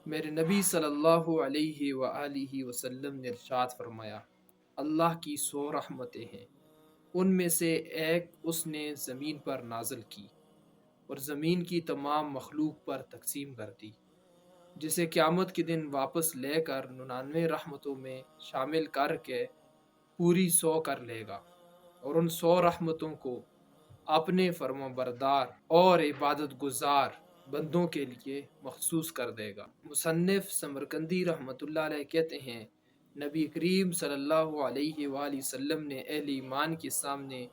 میرے نبی صلی اللہ علیہ وآلہ وسلم نے ارشاد فرمایا، اللہ کی 100 رحمتیں ہیں، ان میں سے ایک اس نے زمین پر نازل کی اور زمین کی تمام مخلوق پر تقسیم کر دی، جسے قیامت کے دن واپس لے کر 99 رحمتوں میں شامل کر کے پوری 100 کر لے گا، اور ان 100 رحمتوں کو اپنے فرما بردار اور عبادت گزار بندوں کے لیے مخصوص کر دے گا۔ مصنف سمرقندی رحمۃ اللہ علیہ کہتے ہیں، نبی کریم صلی اللہ علیہ وآلہ وسلم نے اہل ایمان کے سامنے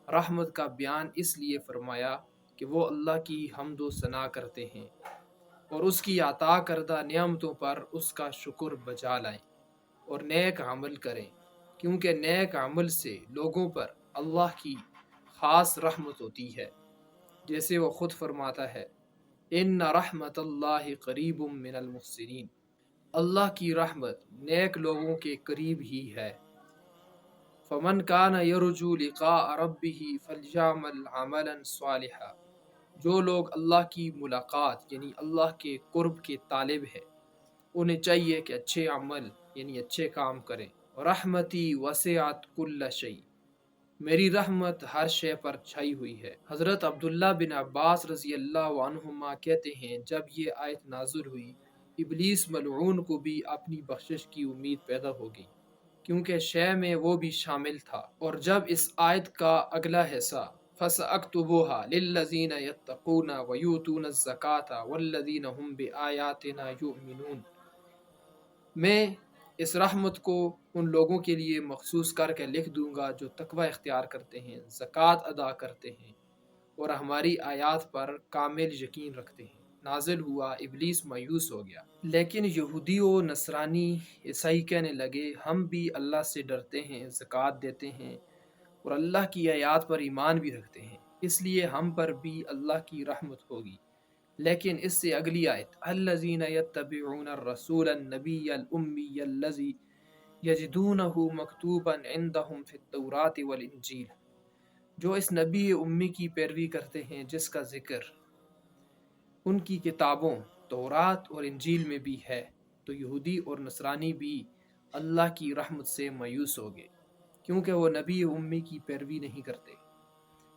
رحمت کا بیان اس لیے فرمایا کہ وہ اللہ کی حمد و ثنا کرتے ہیں اور اس کی عطا کردہ نعمتوں پر اس کا شکر بجا لائیں اور نیک عمل کریں، کیونکہ نیک عمل سے لوگوں پر اللہ کی خاص رحمت ہوتی ہے، جیسے وہ خود فرماتا ہے، ان رحمت اللہ قریب من المحسنین، اللہ کی رحمت نیک لوگوں کے قریب ہی ہے۔ فمن کان یرجو لقاء ربہ فلیعمل عملا صالحا، جو لوگ اللہ کی ملاقات یعنی اللہ کے قرب کے طالب ہیں، انہیں چاہیے کہ اچھے عمل یعنی اچھے کام کریں۔ رحمتی وسعت کل شیء، میری رحمت ہر شے پر چھائی ہوئی ہے۔ حضرت عبداللہ بن عباس رضی اللہ عنہما کہتے ہیں، جب یہ آیت نازل ہوئی، ابلیس ملعون کو بھی اپنی بخشش کی امید پیدا ہو گئی، کیونکہ شے میں وہ بھی شامل تھا۔ اور جب اس آیت کا اگلا حصہ فَسَأَكْتُبُهَا لِلَّذِينَ يَتَّقُونَ وَيُؤْتُونَ الزَّكَاةَ وَالَّذِينَ هُمْ بِآيَاتِنَا يُؤْمِنُونَ، میں اس رحمت کو ان لوگوں کے لیے مخصوص کر کے لکھ دوں گا جو تقوی اختیار کرتے ہیں، زکوٰۃ ادا کرتے ہیں اور ہماری آیات پر کامل یقین رکھتے ہیں۔ نازل ہوا، ابلیس مایوس ہو گیا، لیکن یہودی و نصرانی عیسائی کہنے لگے، ہم بھی اللہ سے ڈرتے ہیں، زکوٰۃ دیتے ہیں اور اللہ کی آیات پر ایمان بھی رکھتے ہیں، اس لیے ہم پر بھی اللہ کی رحمت ہوگی۔ لیکن اس سے اگلی آیت، الذین یتبعون الرسول النبی الامی الذی یجدونہ مکتوبا عندہم فی التوراۃ والانجیل، جو اس نبی امی کی پیروی کرتے ہیں جس کا ذکر ان کی کتابوں تورات اور انجیل میں بھی ہے، تو یہودی اور نصرانی بھی اللہ کی رحمت سے مایوس ہو گئے، کیونکہ وہ نبی امی کی پیروی نہیں کرتے۔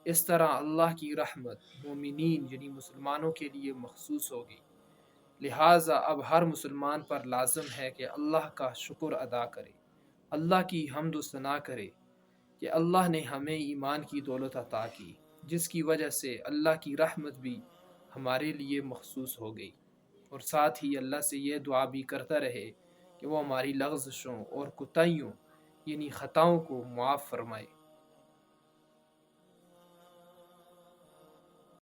اس طرح اللہ کی رحمت مومنین یعنی مسلمانوں کے لیے مخصوص ہو گئی، لہٰذا اب ہر مسلمان پر لازم ہے کہ اللہ کا شکر ادا کرے، اللہ کی حمد و ثنا کرے کہ اللہ نے ہمیں ایمان کی دولت عطا کی، جس کی وجہ سے اللہ کی رحمت بھی ہمارے لیے مخصوص ہو گئی، اور ساتھ ہی اللہ سے یہ دعا بھی کرتا رہے کہ وہ ہماری لغزشوں اور کوتاہیوں یعنی خطاؤں کو معاف فرمائے۔